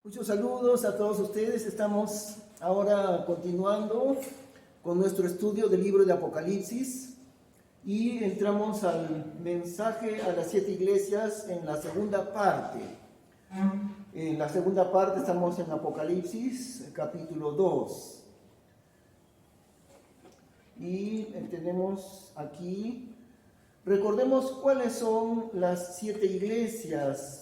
Muchos saludos a todos ustedes. Estamos ahora continuando con nuestro estudio del libro de Apocalipsis y entramos al mensaje a las 7 iglesias en la segunda parte. En la segunda parte estamos en Apocalipsis, capítulo 2. Y tenemos aquí, recordemos cuáles son las 7 iglesias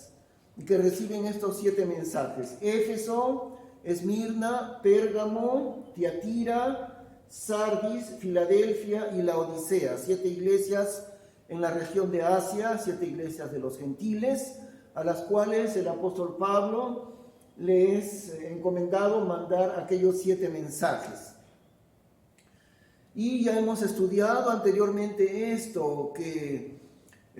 que reciben estos 7 mensajes: Éfeso, Esmirna, Pérgamo, Tiatira, Sardis, Filadelfia y Laodicea. 7 iglesias en la región de Asia, 7 iglesias de los gentiles, a las cuales el apóstol Pablo les encomendado mandar aquellos 7 mensajes. Y ya hemos estudiado anteriormente esto, que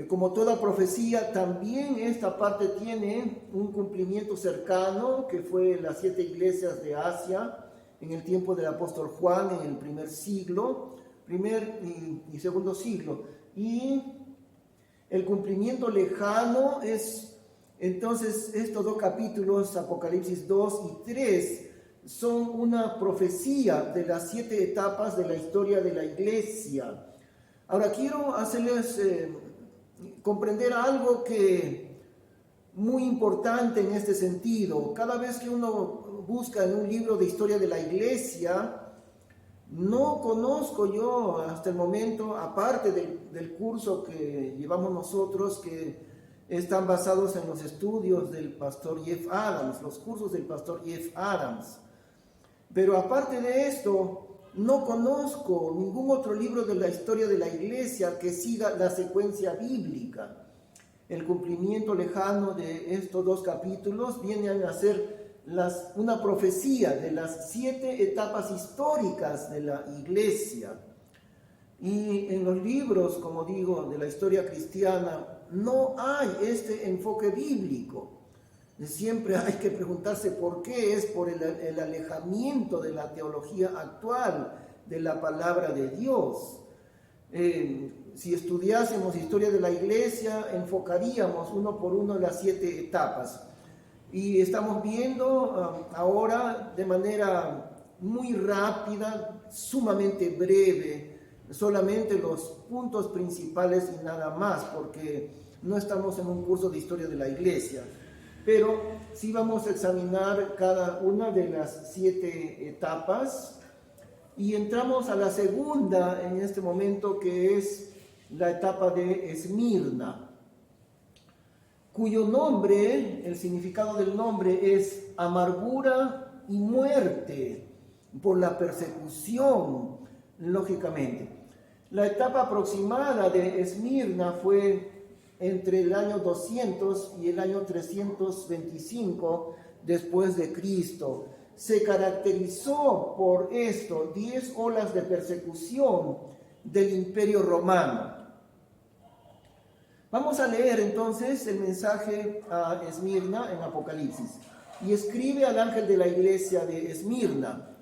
como toda profecía, también esta parte tiene un cumplimiento cercano, que fue las 7 iglesias de Asia en el tiempo del apóstol Juan, en el primer y segundo siglo. Y el cumplimiento lejano es, entonces, estos 2 capítulos, Apocalipsis 2 y 3, son una profecía de las 7 etapas de la historia de la iglesia. Ahora quiero hacerles comprender algo que muy importante en este sentido. Cada vez que uno busca en un libro de historia de la iglesia, no conozco yo hasta el momento, aparte del curso que llevamos nosotros, que están basados en los estudios del pastor Jeff Adams, los cursos del pastor Jeff Adams. Pero aparte de esto, no conozco ningún otro libro de la historia de la iglesia que siga la secuencia bíblica. El cumplimiento lejano de estos 2 capítulos viene a ser una profecía de las 7 etapas históricas de la iglesia. Y en los libros, como digo, de la historia cristiana, no hay este enfoque bíblico. Siempre hay que preguntarse por qué. Es por el alejamiento de la teología actual de la palabra de Dios. Si estudiásemos historia de la iglesia, enfocaríamos uno por uno las 7 etapas. Y estamos viendo ahora de manera muy rápida, sumamente breve, solamente los puntos principales y nada más, porque no estamos en un curso de historia de la iglesia. Pero sí vamos a examinar cada una de las 7 etapas y entramos a la segunda en este momento, que es la etapa de Esmirna, cuyo nombre, el significado del nombre es amargura y muerte por la persecución, lógicamente. La etapa aproximada de Esmirna fue entre el año 200 y el año 325 después de Cristo. Se caracterizó por esto 10 olas de persecución del Imperio Romano. Vamos a leer entonces el mensaje a Esmirna en Apocalipsis. Y escribe al ángel de la iglesia de Esmirna,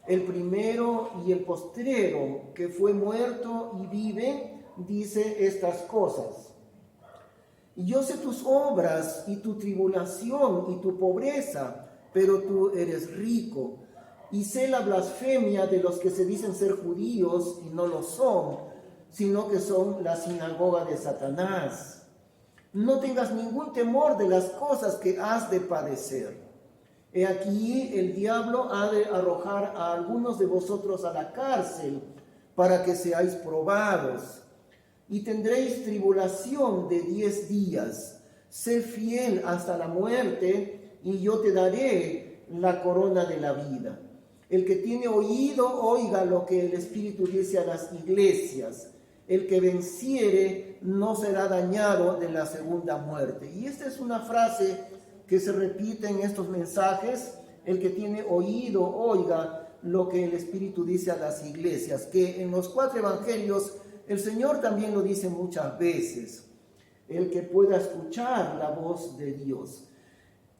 el primero y el postrero, que fue muerto y vive, dice estas cosas. Y yo sé tus obras y tu tribulación y tu pobreza, pero tú eres rico. Y sé la blasfemia de los que se dicen ser judíos y no lo son, sino que son la sinagoga de Satanás. No tengas ningún temor de las cosas que has de padecer. He aquí, el diablo ha de arrojar a algunos de vosotros a la cárcel para que seáis probados. Y tendréis tribulación de 10 días. Sé fiel hasta la muerte, y yo te daré la corona de la vida. El que tiene oído, oiga lo que el Espíritu dice a las iglesias. El que venciere no será dañado de la segunda muerte. Y esta es una frase que se repite en estos mensajes: el que tiene oído, oiga lo que el Espíritu dice a las iglesias, que en los 4 evangelios el Señor también lo dice muchas veces: el que pueda escuchar la voz de Dios.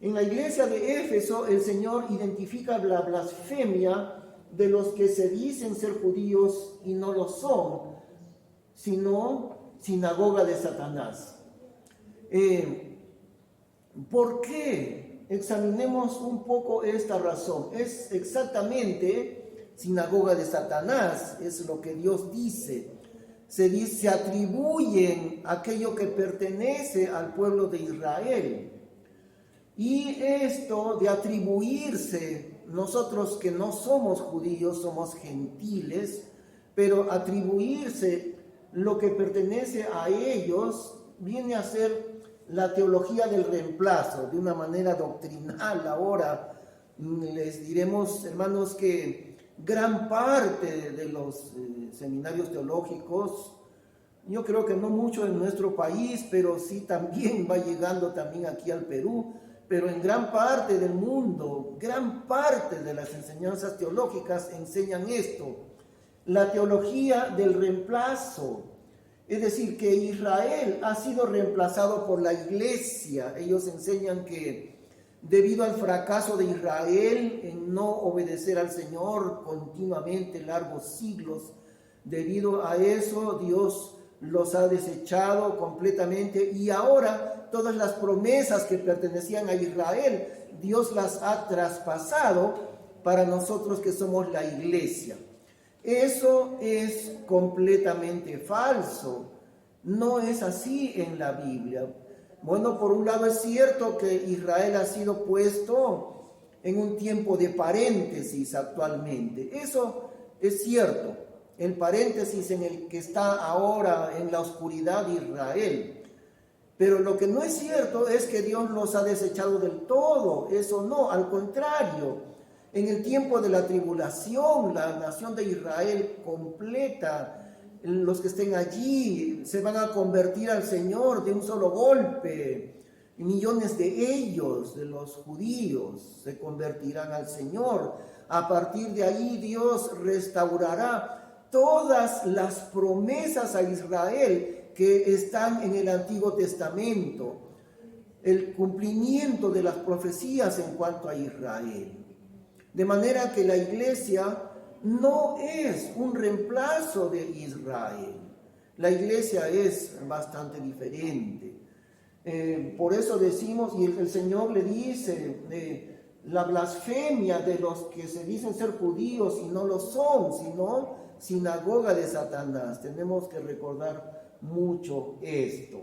En la iglesia de Éfeso, el Señor identifica la blasfemia de los que se dicen ser judíos y no lo son, sino sinagoga de Satanás. ¿Por qué examinemos un poco esta razón. Es exactamente sinagoga de Satanás, es lo que Dios dice. Se atribuyen aquello que pertenece al pueblo de Israel. Y esto de atribuirse, nosotros que no somos judíos, somos gentiles, pero atribuirse lo que pertenece a ellos viene a ser la teología del reemplazo, de una manera doctrinal. Ahora les diremos, hermanos, que gran parte de los seminarios teológicos, yo creo que no mucho en nuestro país, pero sí también va llegando también aquí al Perú, pero en gran parte del mundo, gran parte de las enseñanzas teológicas enseñan esto, la teología del reemplazo. Es decir, que Israel ha sido reemplazado por la iglesia. Ellos enseñan que debido al fracaso de Israel en no obedecer al Señor continuamente largos siglos, debido a eso Dios los ha desechado completamente y ahora todas las promesas que pertenecían a Israel, Dios las ha traspasado para nosotros que somos la iglesia. Eso es completamente falso. No es así en la Biblia. Bueno, por un lado es cierto que Israel ha sido puesto en un tiempo de paréntesis actualmente. Eso es cierto. El paréntesis en el que está ahora en la oscuridad de Israel. Pero lo que no es cierto es que Dios los ha desechado del todo. Eso no, al contrario. En el tiempo de la tribulación, la nación de Israel completa, los que estén allí se van a convertir al Señor de un solo golpe. Millones de ellos, de los judíos, se convertirán al Señor. A partir de ahí Dios restaurará todas las promesas a Israel que están en el Antiguo Testamento, el cumplimiento de las profecías en cuanto a Israel. De manera que la iglesia no es un reemplazo de Israel. La iglesia es bastante diferente. Por eso decimos, y el Señor le dice, la blasfemia de los que se dicen ser judíos y no lo son, sino sinagoga de Satanás. Tenemos que recordar mucho esto.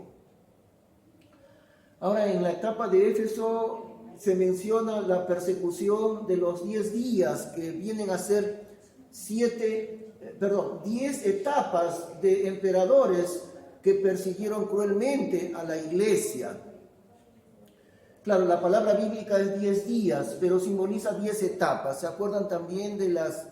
Ahora, en la etapa de Éfeso se menciona la persecución de los 10 días, que vienen a ser 10 etapas de emperadores que persiguieron cruelmente a la iglesia. Claro, la palabra bíblica es 10 días, pero simboliza 10 etapas. ¿Se acuerdan también de las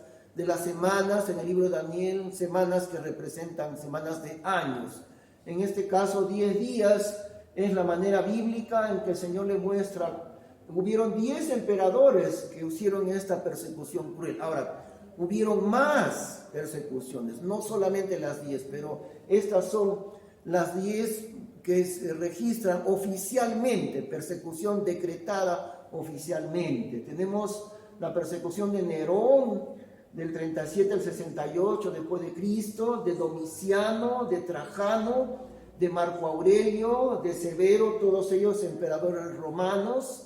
semanas en el libro de Daniel? Semanas que representan semanas de años. En este caso, 10 días es la manera bíblica en que el Señor le muestra. Hubieron 10 emperadores que hicieron esta persecución cruel. Ahora, hubieron más persecuciones, no solamente las 10, pero estas son las 10 que se registran oficialmente, persecución decretada oficialmente. Tenemos la persecución de Nerón, del 37 al 68 después de Cristo, de Domiciano, de Trajano, de Marco Aurelio, de Severo, todos ellos emperadores romanos,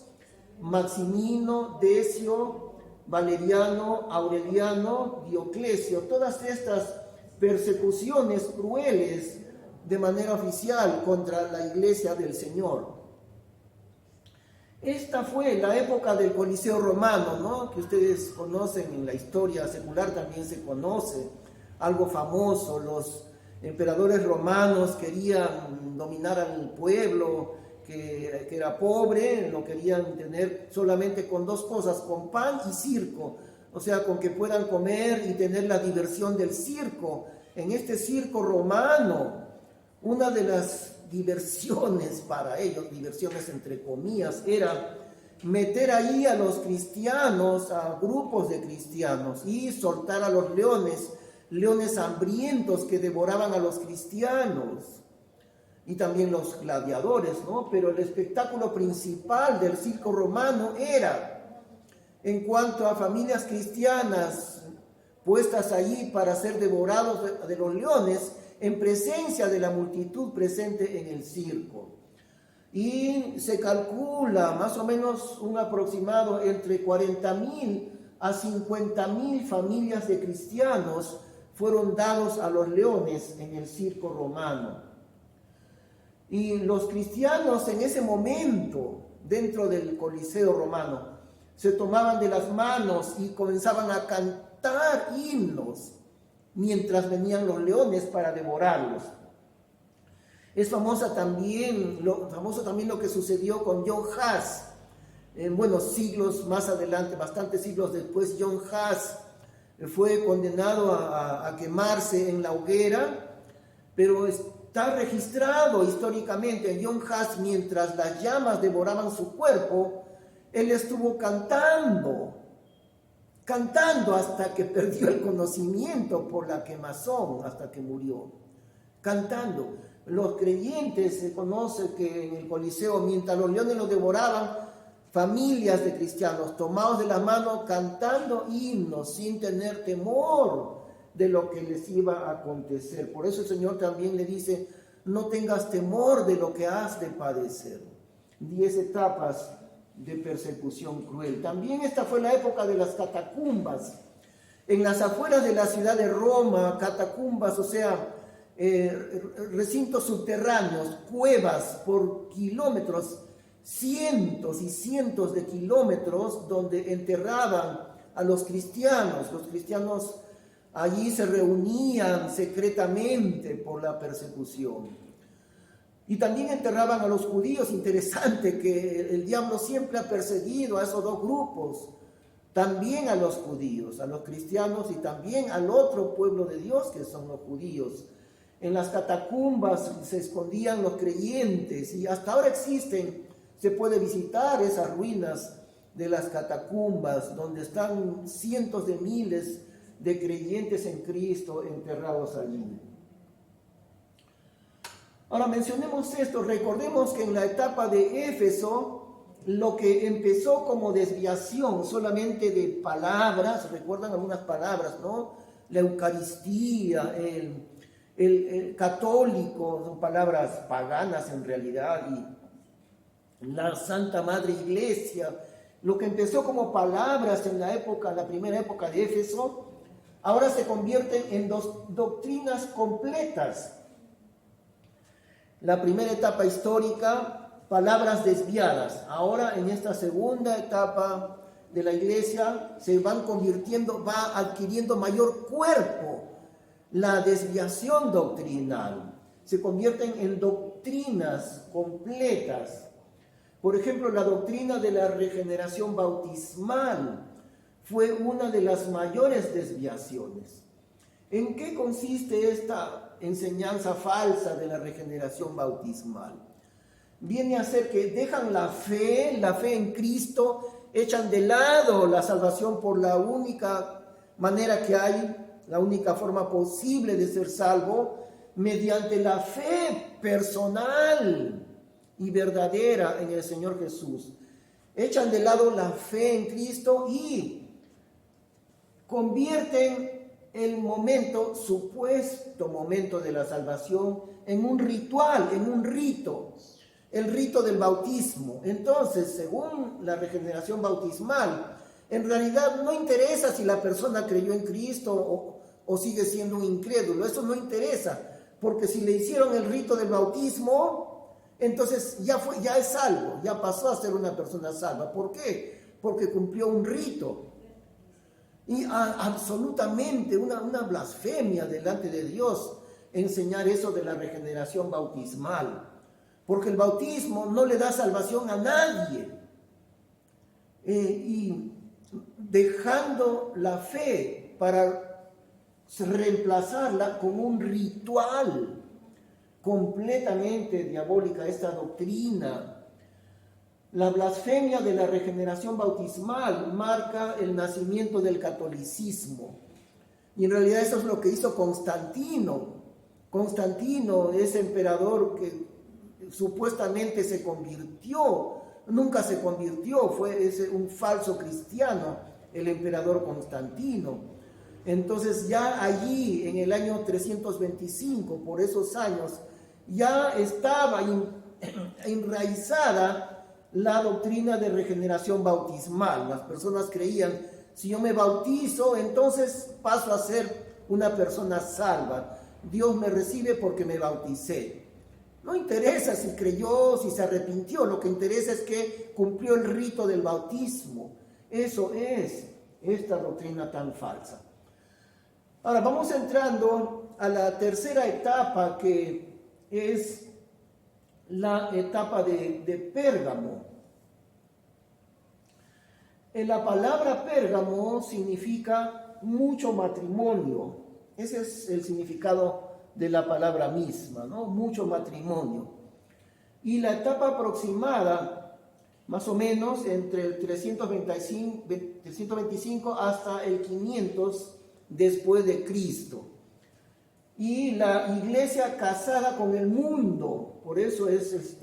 Maximino, Decio, Valeriano, Aureliano, Dioclesio, todas estas persecuciones crueles de manera oficial contra la iglesia del Señor. Esta fue la época del Coliseo romano, ¿no? Que ustedes conocen, en la historia secular también se conoce, algo famoso. Los emperadores romanos querían dominar al pueblo que era pobre, lo querían tener solamente con 2 cosas, con pan y circo, o sea, con que puedan comer y tener la diversión del circo. En este circo romano, una de las diversiones para ellos, diversiones entre comillas, era meter ahí a los cristianos, a grupos de cristianos, y soltar a los leones hambrientos que devoraban a los cristianos, y también los gladiadores, ¿no? Pero el espectáculo principal del circo romano era, en cuanto a familias cristianas puestas allí para ser devorados de los leones, en presencia de la multitud presente en el circo. y se calcula más o menos un aproximado entre 40.000 a 50.000 familias de cristianos fueron dados a los leones en el circo romano. Y los cristianos en ese momento, dentro del Coliseo romano, se tomaban de las manos y comenzaban a cantar himnos mientras venían los leones para devorarlos. Es famoso también lo que sucedió con John Huss. Siglos más adelante, bastantes siglos después, John Huss fue condenado a quemarse en la hoguera, pero está registrado históricamente. John Huss, mientras las llamas devoraban su cuerpo, él estuvo cantando hasta que perdió el conocimiento por la quemazón, hasta que murió, cantando. Los creyentes se conoce que en el Coliseo, mientras los leones los devoraban, familias de cristianos tomados de la mano cantando himnos sin tener temor de lo que les iba a acontecer. Por eso el Señor también le dice: no tengas temor de lo que has de padecer. 10 etapas de persecución cruel. También esta fue la época de las catacumbas. En las afueras de la ciudad de Roma, catacumbas, o sea, recintos subterráneos, cuevas por kilómetros, cientos y cientos de kilómetros, donde enterraban a los cristianos. Los cristianos allí se reunían secretamente por la persecución. Y también enterraban a los judíos. Interesante que el diablo siempre ha perseguido a esos dos grupos, también a los judíos, a los cristianos y también al otro pueblo de Dios que son los judíos. En las catacumbas se escondían los creyentes y hasta ahora existen. Se puede visitar esas ruinas de las catacumbas donde están cientos de miles de creyentes en Cristo enterrados allí. Ahora mencionemos esto. Recordemos que en la etapa de Éfeso, lo que empezó como desviación solamente de palabras, recuerdan algunas palabras, ¿no? La Eucaristía, el católico, son palabras paganas en realidad, y la Santa Madre Iglesia, lo que empezó como palabras en la primera época de Éfeso, ahora se convierten en doctrinas completas. La primera etapa histórica, palabras desviadas. Ahora en esta segunda etapa de la iglesia se van convirtiendo, va adquiriendo mayor cuerpo la desviación doctrinal. Se convierten en doctrinas completas. Por ejemplo, la doctrina de la regeneración bautismal fue una de las mayores desviaciones. ¿En qué consiste esta enseñanza falsa de la regeneración bautismal? Viene a ser que dejan la fe en Cristo, echan de lado la salvación por la única manera que hay, la única forma posible de ser salvo, mediante la fe personal y verdadera en el Señor Jesús. Echan de lado la fe en Cristo y convierten el supuesto momento de la salvación en un ritual, en un rito, el rito del bautismo. Entonces, según la regeneración bautismal, en realidad no interesa si la persona creyó en Cristo o sigue siendo un incrédulo. Eso no interesa, porque si le hicieron el rito del bautismo, entonces ya es salvo, ya pasó a ser una persona salva. ¿Por qué? Porque cumplió un rito. Y absolutamente una blasfemia delante de Dios enseñar eso de la regeneración bautismal, porque el bautismo no le da salvación a nadie, y dejando la fe para reemplazarla con un ritual completamente diabólica. Esta doctrina, la blasfemia de la regeneración bautismal, marca el nacimiento del catolicismo. Y en realidad eso es lo que hizo Constantino. Constantino, ese emperador que supuestamente se convirtió, nunca se convirtió, fue un falso cristiano, el emperador Constantino. Entonces ya allí, en el año 325, por esos años, ya estaba enraizada la doctrina de regeneración bautismal. Las personas creían, si yo me bautizo, entonces paso a ser una persona salva. Dios me recibe porque me bauticé. No interesa si creyó, si se arrepintió, lo que interesa es que cumplió el rito del bautismo. Eso es esta doctrina tan falsa. Ahora vamos entrando a la tercera etapa, que es la etapa de Pérgamo. La palabra Pérgamo significa mucho matrimonio. Ese es el significado de la palabra misma, ¿no? Mucho matrimonio. Y la etapa aproximada, más o menos entre el 325 hasta el 500 después de Cristo. Y la iglesia casada con el mundo, por eso es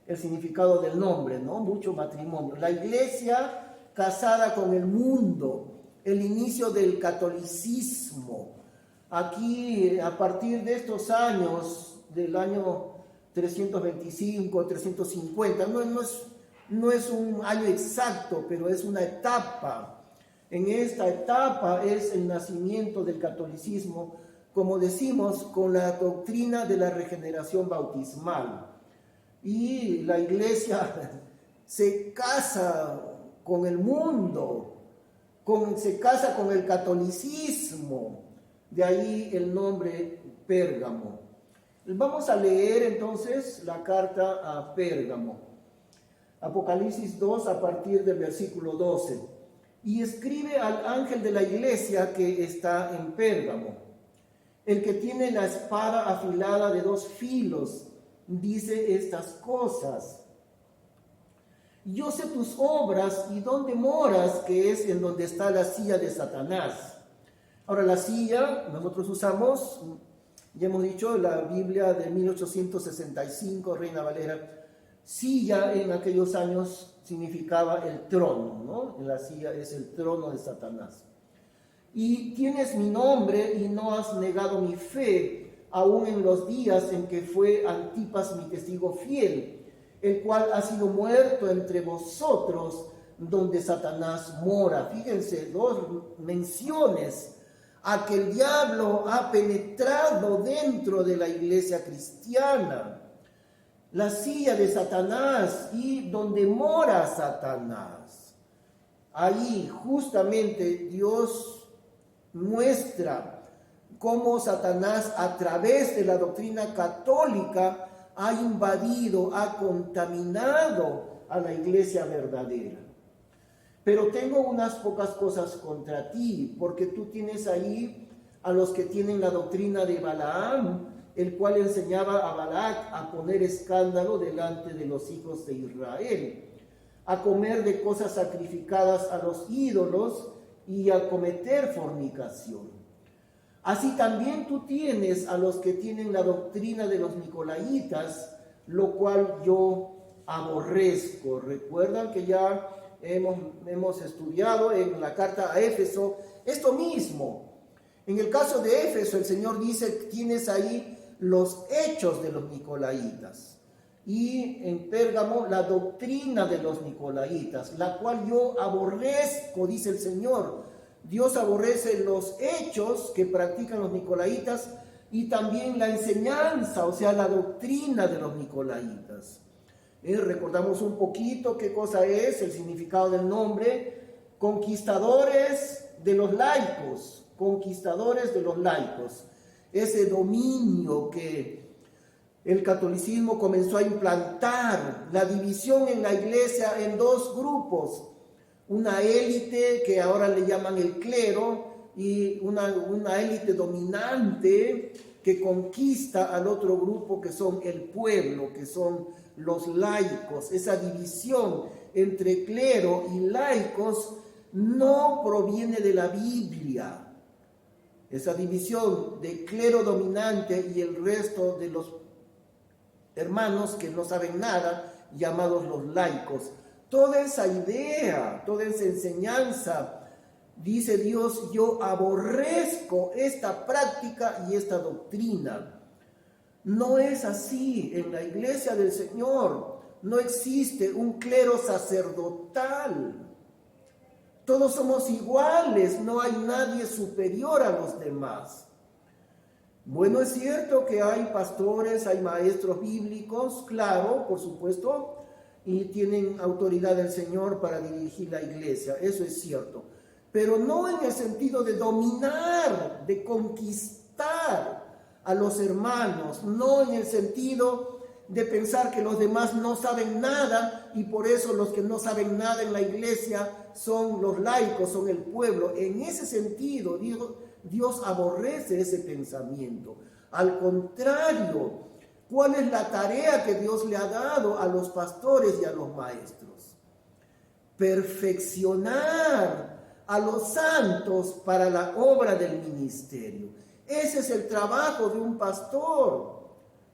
el significado del nombre, ¿no? Mucho matrimonio. La iglesia casada con el mundo, el inicio del catolicismo. Aquí, a partir de estos años, del año 325, 350, no es un año exacto, pero es una etapa. En esta etapa es el nacimiento del catolicismo, como decimos, con la doctrina de la regeneración bautismal. Y la iglesia se casa con el mundo, se casa con el catolicismo. De ahí el nombre Pérgamo. Vamos a leer entonces la carta a Pérgamo. Apocalipsis 2 a partir del versículo 12. Y escribe al ángel de la iglesia que está en Pérgamo, el que tiene la espada afilada de 2 filos, dice estas cosas. Yo sé tus obras y dónde moras, que es en donde está la silla de Satanás. Ahora, la silla, nosotros usamos, ya hemos dicho, la Biblia de 1865, Reina Valera. Silla en aquellos años significaba el trono, ¿no? La silla es el trono de Satanás. Y tienes mi nombre y no has negado mi fe, aún en los días en que fue Antipas mi testigo fiel, el cual ha sido muerto entre vosotros, donde Satanás mora. Fíjense, 2 menciones a que el diablo ha penetrado dentro de la iglesia cristiana. La silla de Satanás y donde mora Satanás. Ahí justamente Dios muestra cómo Satanás, a través de la doctrina católica, ha invadido, ha contaminado a la iglesia verdadera. Pero tengo unas pocas cosas contra ti, porque tú tienes ahí a los que tienen la doctrina de Balaam, el cual enseñaba a Balac a poner escándalo delante de los hijos de Israel, a comer de cosas sacrificadas a los ídolos y a cometer fornicación. Así también tú tienes a los que tienen la doctrina de los nicolaitas, lo cual yo aborrezco. Recuerdan que ya hemos estudiado en la carta a Éfeso esto mismo. En el caso de Éfeso, el Señor dice, tienes ahí los hechos de los nicolaitas. Y en Pérgamo, la doctrina de los nicolaitas, la cual yo aborrezco, dice el Señor. Dios aborrece los hechos que practican los nicolaitas y también la enseñanza, o sea, la doctrina de los nicolaitas. Recordamos un poquito qué cosa es el significado del nombre: conquistadores de los laicos, conquistadores de los laicos. Ese dominio que el catolicismo comenzó a implantar, la división en la iglesia en 2 grupos, una élite que ahora le llaman el clero y una élite dominante que conquista al otro grupo que son el pueblo, que son los laicos. Esa división entre clero y laicos no proviene de la Biblia. Esa división de clero dominante y el resto de los hermanos que no saben nada, llamados los laicos. Toda esa idea, toda esa enseñanza, dice Dios, yo aborrezco esta práctica y esta doctrina. No es así. En la iglesia del Señor no existe un clero sacerdotal. Todos somos iguales, no hay nadie superior a los demás. Bueno, es cierto que hay pastores, hay maestros bíblicos, claro, por supuesto, y tienen autoridad del Señor para dirigir la iglesia, eso es cierto. Pero no en el sentido de dominar, de conquistar a los hermanos, no en el sentido de pensar que los demás no saben nada y por eso los que no saben nada en la iglesia son los laicos, son el pueblo. En ese sentido, Dios aborrece ese pensamiento. Al contrario, ¿cuál es la tarea que Dios le ha dado a los pastores y a los maestros? Perfeccionar a los santos para la obra del ministerio. Ese es el trabajo de un pastor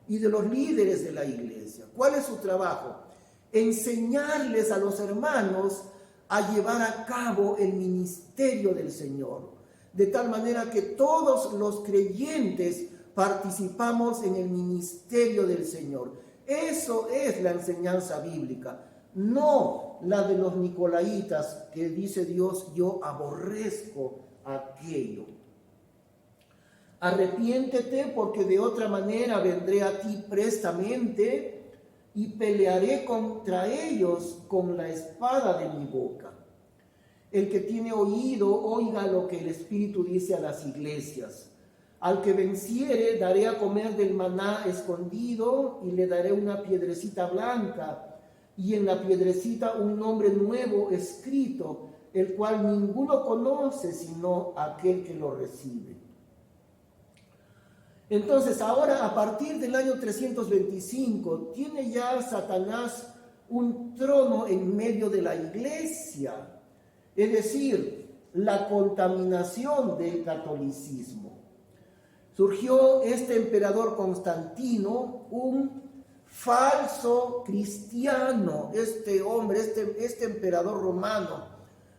y de los líderes de la iglesia. ¿Cuál es su trabajo? Enseñarles a los hermanos a llevar a cabo el ministerio del Señor, de tal manera que todos los creyentes participamos en el ministerio del Señor. Eso es la enseñanza bíblica, no la de los nicolaitas, que dice Dios, yo aborrezco aquello. Arrepiéntete, porque de otra manera vendré a ti prestamente y pelearé contra ellos con la espada de mi boca. El que tiene oído, oiga lo que el Espíritu dice a las iglesias. Al que venciere, daré a comer del maná escondido y le daré una piedrecita blanca y en la piedrecita un nombre nuevo escrito, el cual ninguno conoce sino aquel que lo recibe. Entonces ahora, a partir del año 325, tiene ya Satanás un trono en medio de la iglesia, es decir, la contaminación del catolicismo. Surgió este emperador Constantino, un falso cristiano. Este hombre, este emperador romano,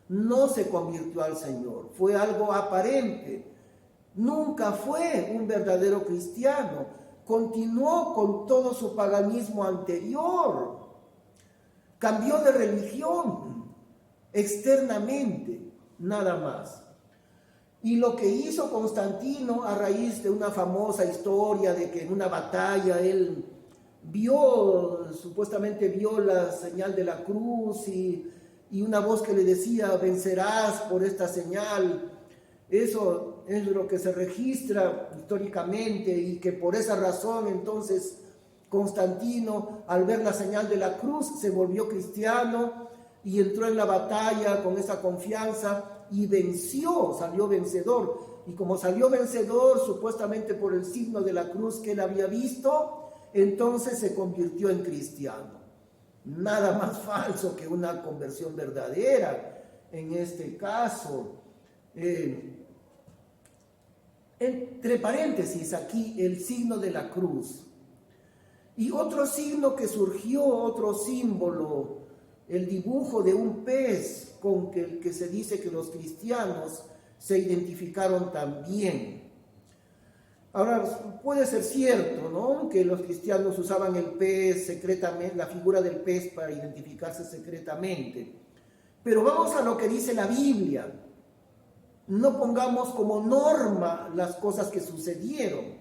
no se convirtió al Señor, fue algo aparente. Nunca fue un verdadero cristiano, continuó con todo su paganismo anterior, cambió de religión externamente, nada más. Y lo que hizo Constantino a raíz de una famosa historia de que en una batalla él supuestamente vio la señal de la cruz y una voz que le decía, vencerás por esta señal. Eso es lo que se registra históricamente y que por esa razón entonces Constantino, al ver la señal de la cruz, se volvió cristiano y entró en la batalla con esa confianza y venció, salió vencedor. Y como salió vencedor supuestamente por el signo de la cruz que él había visto, entonces se convirtió en cristiano. Nada más falso que una conversión verdadera en este caso. Entre paréntesis aquí el signo de la cruz. Y otro signo que surgió, otro símbolo, el dibujo de un pez con el que se dice que los cristianos se identificaron también. Ahora, puede ser cierto, ¿no?, que los cristianos usaban el pez secretamente, la figura del pez para identificarse secretamente. Pero vamos a lo que dice la Biblia. No pongamos como norma las cosas que sucedieron.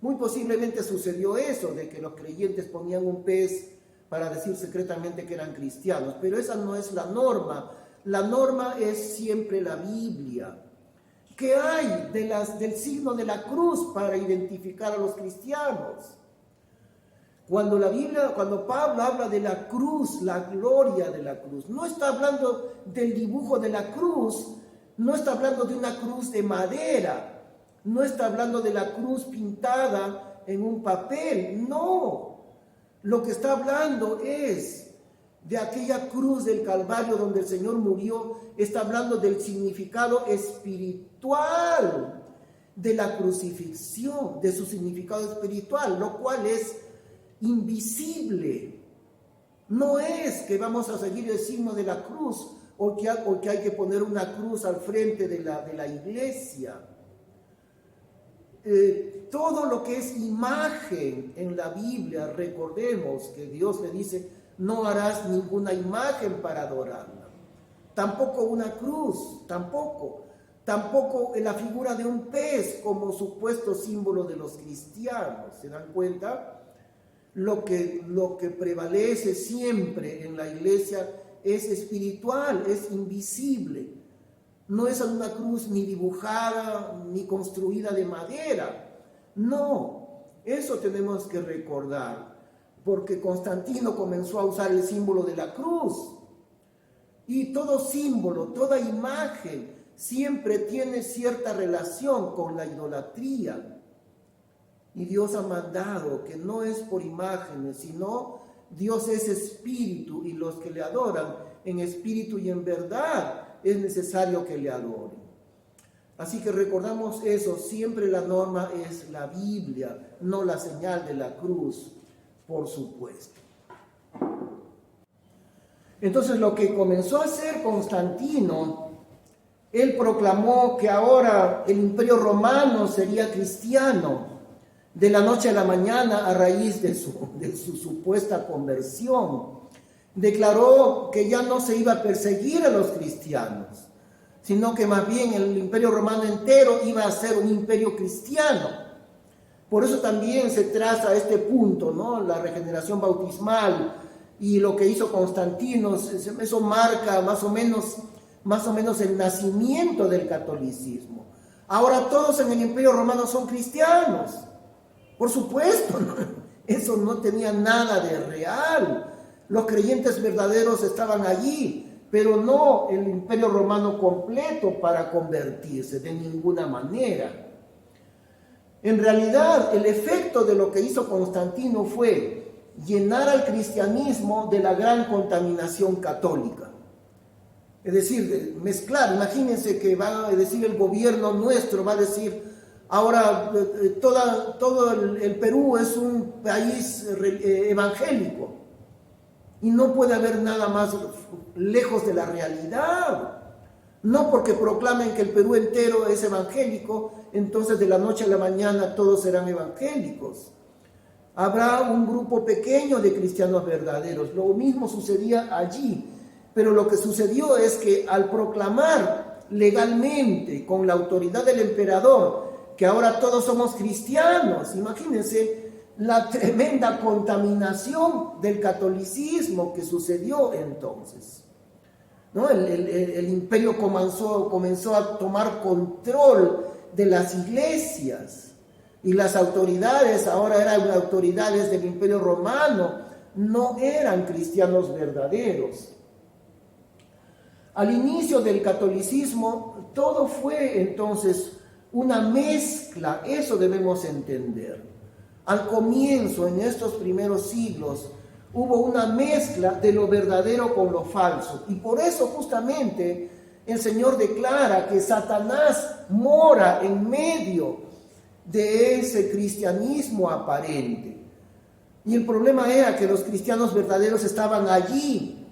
Muy posiblemente sucedió eso, de que los creyentes ponían un pez para decir secretamente que eran cristianos, pero esa no es la norma. La norma es siempre la Biblia. ¿Qué hay del signo de la cruz para identificar a los cristianos? Cuando Pablo habla de la cruz, la gloria de la cruz, no está hablando del dibujo de la cruz, no está hablando de una cruz de madera, no está hablando de la cruz pintada en un papel, no. Lo que está hablando es de aquella cruz del Calvario donde el Señor murió, está hablando del significado espiritual de la crucifixión, de su significado espiritual, lo cual es invisible. No es que vamos a seguir el signo de la cruz o que hay que poner una cruz al frente de la iglesia. todo lo que es imagen en la Biblia, recordemos que Dios le dice, no harás ninguna imagen para adorarla. Tampoco una cruz, tampoco la figura de un pez como supuesto símbolo de los cristianos. ¿Se dan cuenta? Lo que prevalece siempre en la iglesia es espiritual, es invisible. No es una cruz ni dibujada ni construida de madera. No, eso tenemos que recordar, porque Constantino comenzó a usar el símbolo de la cruz. Y todo símbolo, toda imagen, siempre tiene cierta relación con la idolatría. Y Dios ha mandado que no es por imágenes, sino Dios es espíritu y los que le adoran en espíritu y en verdad es necesario que le adoren. Así que recordamos eso, siempre la norma es la Biblia, no la señal de la cruz, por supuesto. Entonces lo que comenzó a hacer Constantino, él proclamó que ahora el Imperio Romano sería cristiano de la noche a la mañana a raíz de su supuesta conversión. Declaró que ya no se iba a perseguir a los cristianos, sino que más bien el Imperio Romano entero iba a ser un imperio cristiano. Por eso también se traza este punto, ¿no? La regeneración bautismal y lo que hizo Constantino, eso marca más o menos el nacimiento del catolicismo. Ahora todos en el Imperio Romano son cristianos. Por supuesto, ¿no? Eso no tenía nada de real. Los creyentes verdaderos estaban allí, pero no el Imperio Romano completo para convertirse de ninguna manera. En realidad, el efecto de lo que hizo Constantino fue llenar al cristianismo de la gran contaminación católica. Es decir, mezclar. Imagínense que va a decir el gobierno nuestro, va a decir, ahora todo el Perú es un país evangélico. Y no puede haber nada más lejos de la realidad. No porque proclamen que el Perú entero es evangélico, entonces de la noche a la mañana todos serán evangélicos. Habrá un grupo pequeño de cristianos verdaderos. Lo mismo sucedía allí. Pero lo que sucedió es que al proclamar legalmente, con la autoridad del emperador, que ahora todos somos cristianos, imagínense la tremenda contaminación del catolicismo que sucedió entonces, ¿no? El imperio comenzó a tomar control de las iglesias y las autoridades ahora eran autoridades del Imperio Romano, no eran cristianos verdaderos. Al inicio del catolicismo todo fue entonces una mezcla, eso debemos entender. Al comienzo, en estos primeros siglos, hubo una mezcla de lo verdadero con lo falso. Y por eso justamente el Señor declara que Satanás mora en medio de ese cristianismo aparente. Y el problema era que los cristianos verdaderos estaban allí.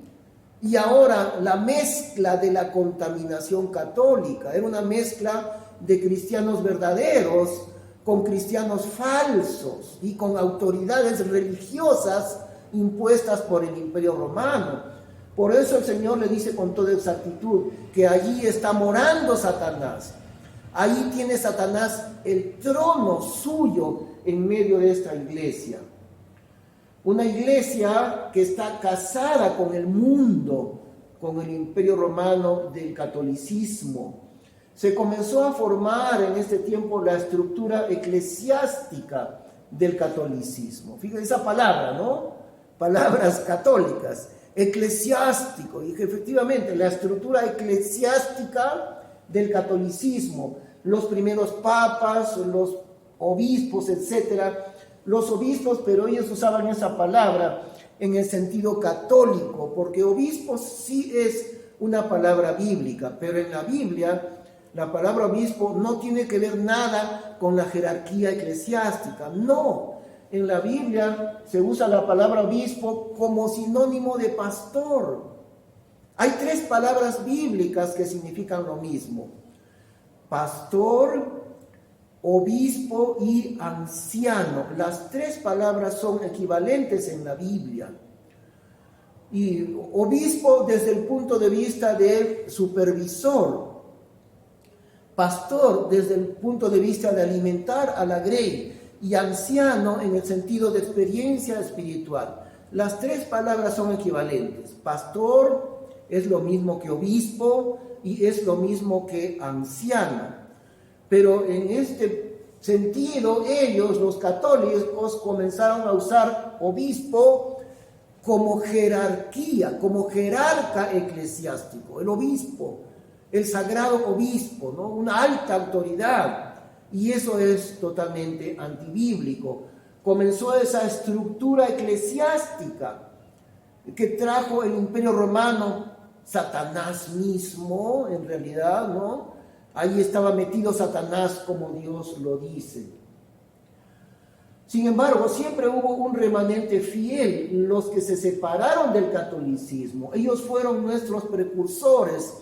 Y ahora la mezcla de la contaminación católica era una mezcla de cristianos verdaderos con cristianos falsos y con autoridades religiosas impuestas por el Imperio Romano. Por eso el Señor le dice con toda exactitud que allí está morando Satanás. Ahí tiene Satanás el trono suyo en medio de esta iglesia. Una iglesia que está casada con el mundo, con el Imperio Romano del catolicismo. Se comenzó a formar en este tiempo la estructura eclesiástica del catolicismo. Fíjense esa palabra, ¿no? Palabras católicas, eclesiástico. Y que efectivamente la estructura eclesiástica del catolicismo, los primeros papas, los obispos, etcétera. Los obispos, pero ellos usaban esa palabra en el sentido católico, porque obispos sí es una palabra bíblica, pero en la Biblia la palabra obispo no tiene que ver nada con la jerarquía eclesiástica. No, en la Biblia se usa la palabra obispo como sinónimo de pastor. Hay 3 palabras bíblicas que significan lo mismo: pastor, obispo y anciano. Las tres palabras son equivalentes en la Biblia. Y obispo desde el punto de vista del supervisor, pastor desde el punto de vista de alimentar a la grey, y anciano en el sentido de experiencia espiritual. Las tres palabras son equivalentes. Pastor es lo mismo que obispo y es lo mismo que anciano. Pero en este sentido, ellos, los católicos, comenzaron a usar obispo como jerarquía, como jerarca eclesiástico. El obispo, el sagrado obispo, ¿no? Una alta autoridad. Y eso es totalmente antibíblico. Comenzó esa estructura eclesiástica que trajo el Imperio Romano, Satanás mismo, en realidad, ¿no? Ahí estaba metido Satanás, como Dios lo dice. Sin embargo, siempre hubo un remanente fiel, los que se separaron del catolicismo. Ellos fueron nuestros precursores.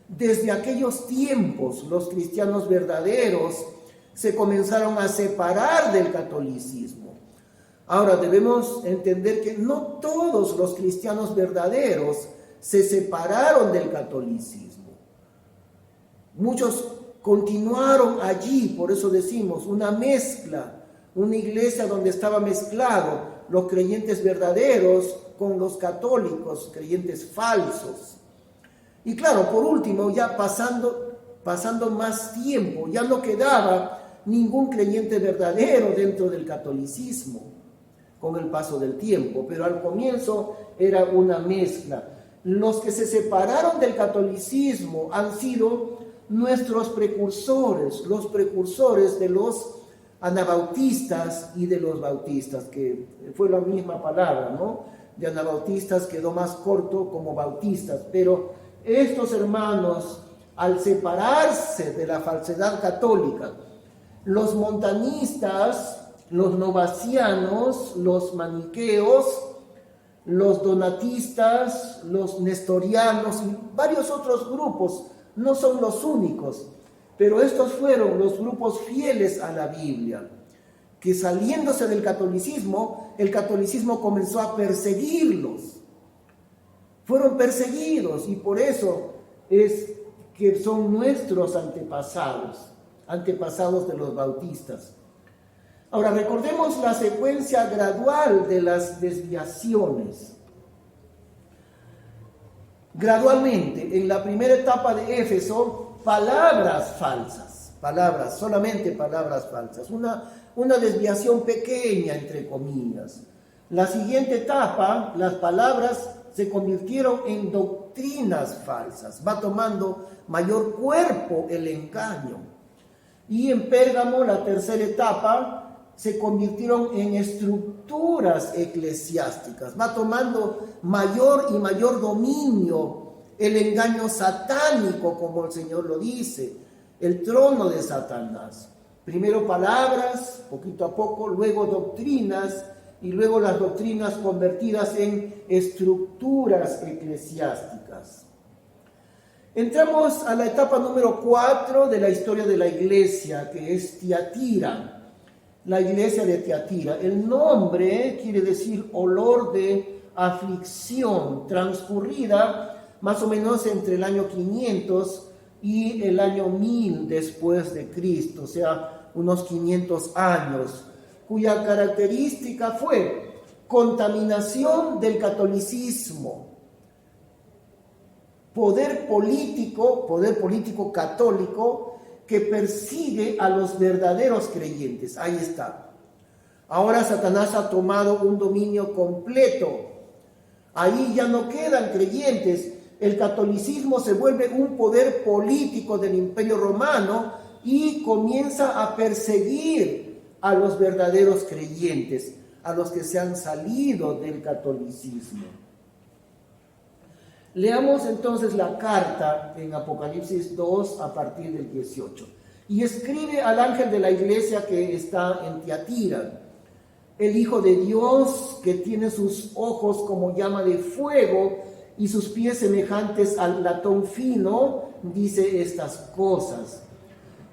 Desde aquellos tiempos, los cristianos verdaderos se comenzaron a separar del catolicismo. Ahora debemos entender que no todos los cristianos verdaderos se separaron del catolicismo. Muchos continuaron allí, por eso decimos una mezcla, una iglesia donde estaba mezclado los creyentes verdaderos con los católicos, creyentes falsos. Y claro, por último, ya pasando más tiempo, ya no quedaba ningún creyente verdadero dentro del catolicismo con el paso del tiempo, pero al comienzo era una mezcla. Los que se separaron del catolicismo han sido nuestros precursores, los precursores de los anabautistas y de los bautistas, que fue la misma palabra, ¿no? De anabautistas quedó más corto como bautistas, pero estos hermanos, al separarse de la falsedad católica, los montanistas, los novacianos, los maniqueos, los donatistas, los nestorianos y varios otros grupos, no son los únicos, pero estos fueron los grupos fieles a la Biblia, que saliéndose del catolicismo, el catolicismo comenzó a perseguirlos. Fueron perseguidos y por eso es que son nuestros antepasados de los bautistas. Ahora recordemos la secuencia gradual de las desviaciones. Gradualmente, en la primera etapa de Éfeso, palabras falsas, solamente palabras falsas, una desviación pequeña, entre comillas. La siguiente etapa, las palabras se convirtieron en doctrinas falsas, va tomando mayor cuerpo el engaño. Y en Pérgamo, la tercera etapa, se convirtieron en estructuras eclesiásticas, va tomando mayor y mayor dominio el engaño satánico, como el Señor lo dice, el trono de Satanás. Primero palabras, poquito a poco, luego doctrinas, y luego las doctrinas convertidas en estructuras eclesiásticas. Entramos a la etapa número 4 de la historia de la iglesia, que es Tiatira, la iglesia de Tiatira. El nombre quiere decir olor de aflicción, transcurrida más o menos entre el año 500 y el año 1000 después de Cristo, o sea, unos 500 años, cuya característica fue contaminación del catolicismo, poder político católico que persigue a los verdaderos creyentes. Ahí está. Ahora Satanás ha tomado un dominio completo. Ahí ya no quedan creyentes. El catolicismo se vuelve un poder político del Imperio Romano y comienza a perseguir a los verdaderos creyentes, a los que se han salido del catolicismo. Leamos entonces la carta en Apocalipsis 2 a partir del 18. Y escribe al ángel de la iglesia que está en Tiatira: el Hijo de Dios, que tiene sus ojos como llama de fuego y sus pies semejantes al latón fino, dice estas cosas.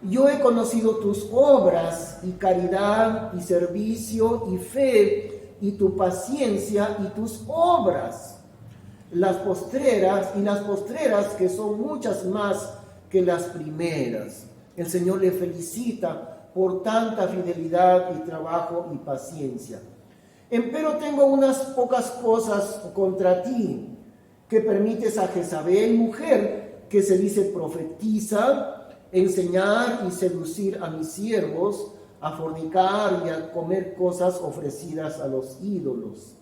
yo he conocido tus obras y caridad y servicio y fe y tu paciencia y tus obras, las postreras que son muchas más que las primeras. El Señor le felicita por tanta fidelidad y trabajo y paciencia. Empero tengo unas pocas cosas contra ti, que permites a Jezabel, mujer, que se dice profetiza, enseñar y seducir a mis siervos, a fornicar y a comer cosas ofrecidas a los ídolos.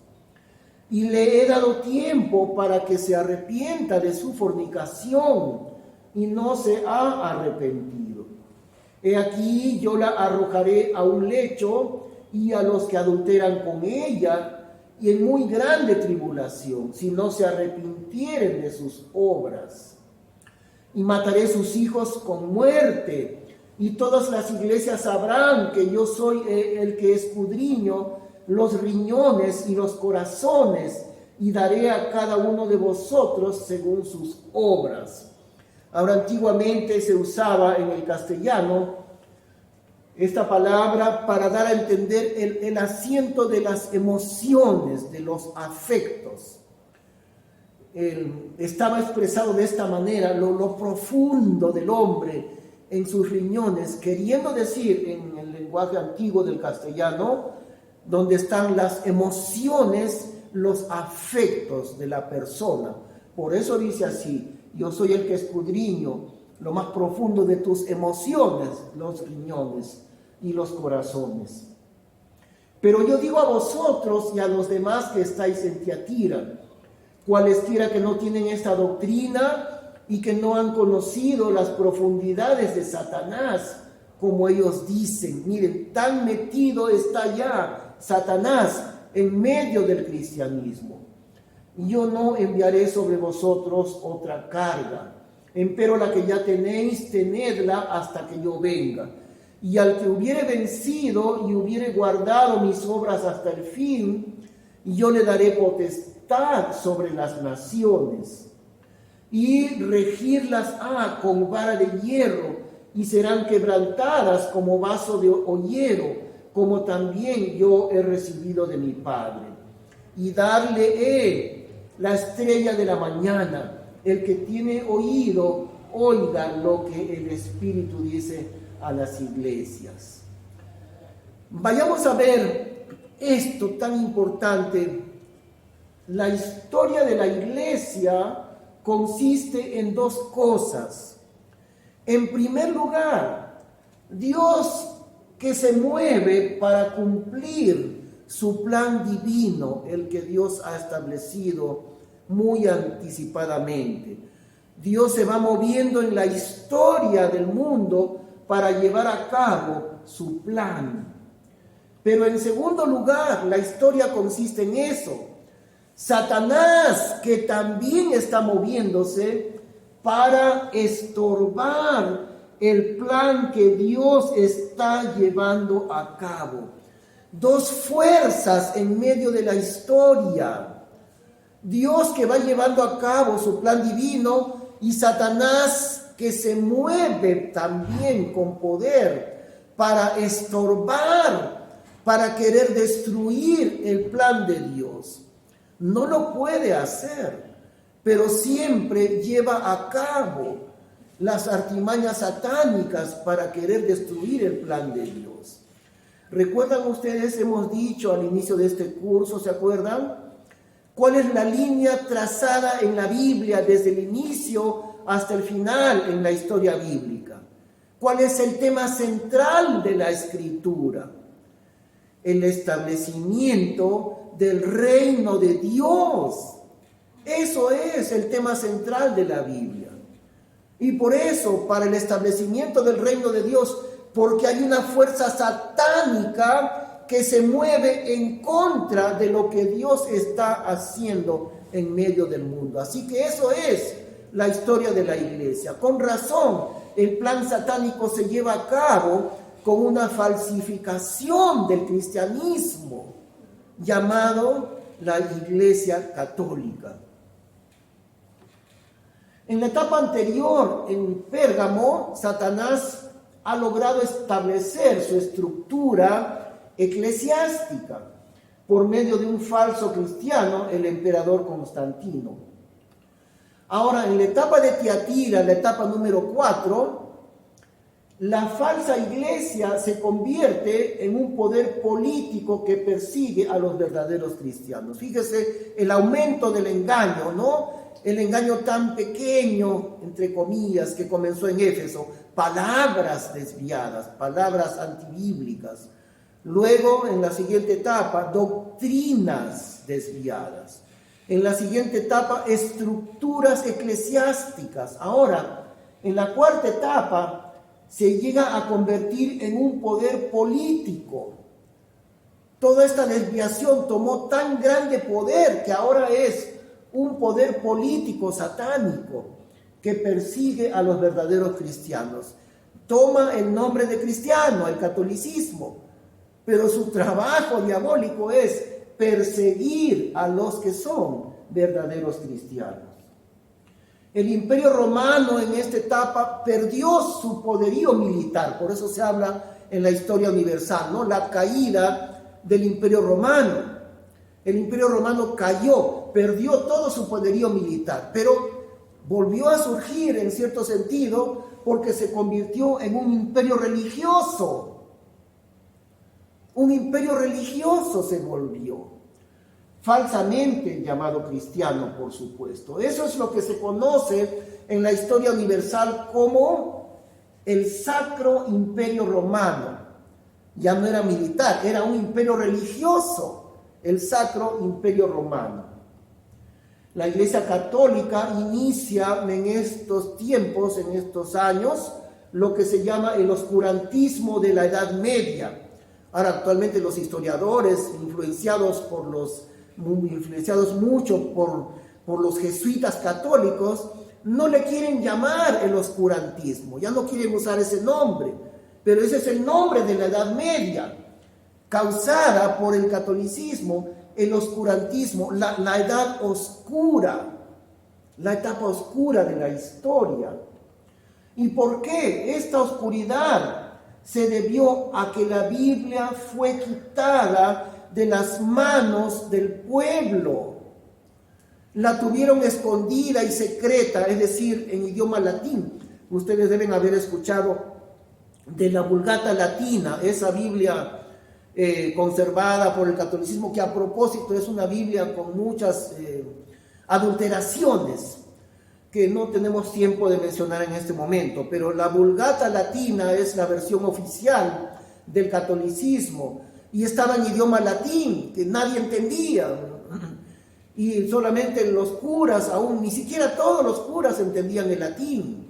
Y le he dado tiempo para que se arrepienta de su fornicación, y no se ha arrepentido. He aquí yo la arrojaré a un lecho y a los que adulteran con ella, y en muy grande tribulación, si no se arrepintieren de sus obras. Y mataré sus hijos con muerte, y todas las iglesias sabrán que yo soy el que escudriño los riñones y los corazones, y daré a cada uno de vosotros según sus obras. Ahora, antiguamente se usaba en el castellano esta palabra para dar a entender el asiento de las emociones, de los afectos. Estaba expresado de esta manera lo profundo del hombre en sus riñones, queriendo decir en el lenguaje antiguo del castellano, donde están las emociones, los afectos de la persona. Por eso dice así: yo soy el que escudriño lo más profundo de tus emociones, los riñones y los corazones. Pero yo digo a vosotros y a los demás que estáis en Tiatira, cualesquiera que no tienen esta doctrina y que no han conocido las profundidades de Satanás, como ellos dicen. Miren, tan metido está ya Satanás en medio del cristianismo. Yo no enviaré sobre vosotros otra carga, empero la que ya tenéis, tenedla hasta que yo venga. Y al que hubiere vencido y hubiere guardado mis obras hasta el fin, yo le daré potestad sobre las naciones, y regirlas con vara de hierro, y serán quebrantadas como vaso de oyero, como también yo he recibido de mi Padre. Y darle la estrella de la mañana. El que tiene oído, oiga lo que el Espíritu dice a las iglesias. Vayamos a ver esto tan importante. La historia de la iglesia consiste en dos cosas. En primer lugar, Dios que se mueve para cumplir su plan divino, el que Dios ha establecido muy anticipadamente. Dios se va moviendo en la historia del mundo para llevar a cabo su plan. Pero en segundo lugar, la historia consiste en eso. Satanás, que también está moviéndose para estorbar el plan que Dios está llevando a cabo. Dos fuerzas en medio de la historia. Dios que va llevando a cabo su plan divino, y Satanás que se mueve también con poder para estorbar, para querer destruir el plan de Dios. No lo puede hacer, pero siempre lleva a cabo las artimañas satánicas para querer destruir el plan de Dios. ¿Recuerdan ustedes? Hemos dicho al inicio de este curso, ¿se acuerdan? ¿Cuál es la línea trazada en la Biblia desde el inicio hasta el final en la historia bíblica? ¿Cuál es el tema central de la Escritura? El establecimiento del reino de Dios. Eso es el tema central de la Biblia. Y por eso, para el establecimiento del reino de Dios, porque hay una fuerza satánica que se mueve en contra de lo que Dios está haciendo en medio del mundo. Así que eso es la historia de la iglesia. Con razón, el plan satánico se lleva a cabo con una falsificación del cristianismo llamado la Iglesia Católica. En la etapa anterior, en Pérgamo, Satanás ha logrado establecer su estructura eclesiástica por medio de un falso cristiano, el emperador Constantino. Ahora, en la etapa de Tiatira, la etapa número 4, la falsa iglesia se convierte en un poder político que persigue a los verdaderos cristianos. Fíjese el aumento del engaño, ¿no? El engaño tan pequeño, entre comillas, que comenzó en Éfeso. Palabras desviadas, palabras antibíblicas. Luego, en la siguiente etapa, doctrinas desviadas. En la siguiente etapa, estructuras eclesiásticas. Ahora, en la cuarta etapa, se llega a convertir en un poder político. Toda esta desviación tomó tan grande poder que ahora es un poder político satánico que persigue a los verdaderos cristianos. Toma el nombre de cristiano, el catolicismo, pero su trabajo diabólico es perseguir a los que son verdaderos cristianos. El Imperio Romano en esta etapa perdió su poderío militar, por eso se habla en la historia universal, ¿no? La caída del Imperio Romano. El Imperio Romano cayó, perdió todo su poderío militar, pero volvió a surgir en cierto sentido porque se convirtió en un imperio religioso. Un imperio religioso se volvió, falsamente llamado cristiano, por supuesto. Eso es lo que se conoce en la historia universal como el Sacro Imperio Romano. Ya no era militar, era un imperio religioso, el Sacro Imperio Romano. La Iglesia Católica inicia en estos tiempos, en estos años, lo que se llama el oscurantismo de la Edad Media. Ahora, actualmente los historiadores, influenciados mucho por los jesuitas católicos, no le quieren llamar el oscurantismo, ya no quieren usar ese nombre, pero ese es el nombre de la Edad Media, causada por el catolicismo, el oscurantismo, la edad oscura, la etapa oscura de la historia. ¿Y por qué esta oscuridad? Se debió a que la Biblia fue quitada de las manos del pueblo. La tuvieron escondida y secreta, es decir, en idioma latín. Ustedes deben haber escuchado de la Vulgata Latina, esa Biblia conservada por el catolicismo, que a propósito es una Biblia con muchas adulteraciones que no tenemos tiempo de mencionar en este momento, pero la Vulgata Latina es la versión oficial del catolicismo y estaba en idioma latín, que nadie entendía, y solamente los curas, aún ni siquiera todos los curas entendían el latín,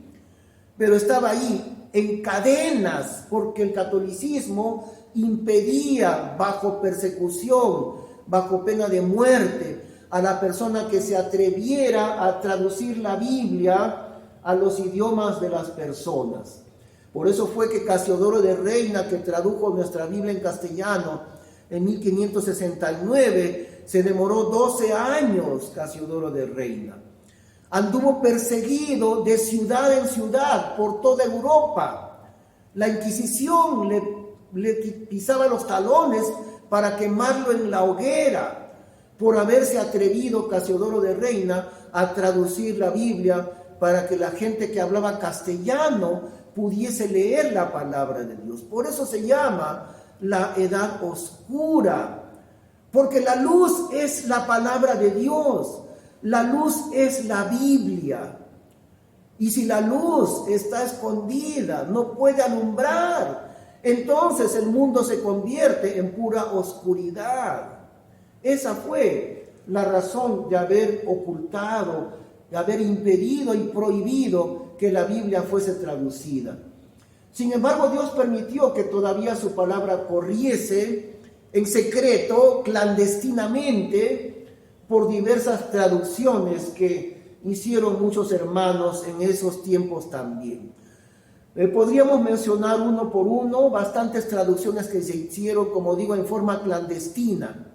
pero estaba ahí en cadenas, porque el catolicismo impedía bajo persecución, bajo pena de muerte, a la persona que se atreviera a traducir la Biblia a los idiomas de las personas. Por eso fue que Casiodoro de Reina, que tradujo nuestra Biblia en castellano en 1569, se demoró 12 años Casiodoro de Reina. Anduvo perseguido de ciudad en ciudad por toda Europa. La Inquisición le pisaba los talones para quemarlo en la hoguera, por haberse atrevido Casiodoro de Reina a traducir la Biblia para que la gente que hablaba castellano pudiese leer la palabra de Dios. Por eso se llama la Edad Oscura, porque la luz es la palabra de Dios, la luz es la Biblia. Y si la luz está escondida, no puede alumbrar, entonces el mundo se convierte en pura oscuridad. Esa fue la razón de haber ocultado, de haber impedido y prohibido que la Biblia fuese traducida. Sin embargo, Dios permitió que todavía su palabra corriese en secreto, clandestinamente, por diversas traducciones que hicieron muchos hermanos en esos tiempos también. Podríamos mencionar uno por uno bastantes traducciones que se hicieron, como digo, en forma clandestina.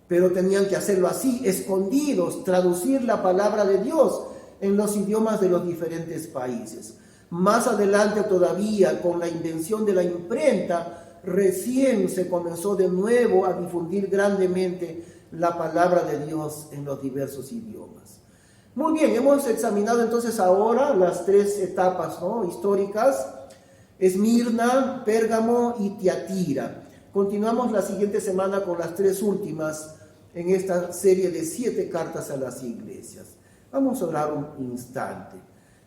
Pero tenían que hacerlo así, escondidos, traducir la palabra de Dios en los idiomas de los diferentes países. Más adelante todavía, con la invención de la imprenta, recién se comenzó de nuevo a difundir grandemente la palabra de Dios en los diversos idiomas. Muy bien, hemos examinado entonces ahora las tres etapas, ¿no?, históricas: Esmirna, Pérgamo y Tiatira. Continuamos la siguiente semana con las tres últimas en esta serie de 7 cartas a las iglesias. Vamos a orar un instante.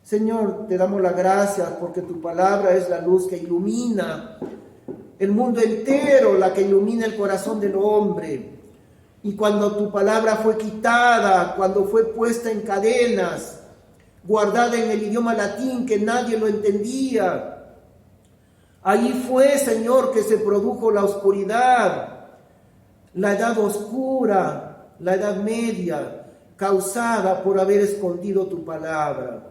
Señor, te damos las gracias porque tu palabra es la luz que ilumina el mundo entero, la que ilumina el corazón del hombre. Y cuando tu palabra fue quitada, cuando fue puesta en cadenas, guardada en el idioma latín que nadie lo entendía, ahí fue, Señor, que se produjo la oscuridad, la edad oscura, la edad media, causada por haber escondido tu palabra.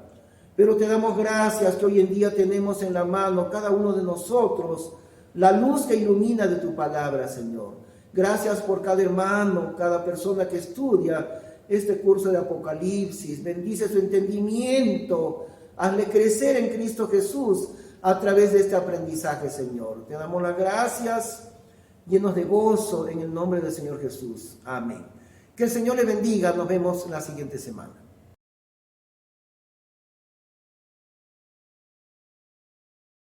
Pero te damos gracias que hoy en día tenemos en la mano, cada uno de nosotros, la luz que ilumina de tu palabra, Señor. Gracias por cada hermano, cada persona que estudia este curso de Apocalipsis. Bendice su entendimiento, hazle crecer en Cristo Jesús a través de este aprendizaje, Señor. Te damos las gracias, llenos de gozo, en el nombre del Señor Jesús. Amén. Que el Señor le bendiga. Nos vemos la siguiente semana.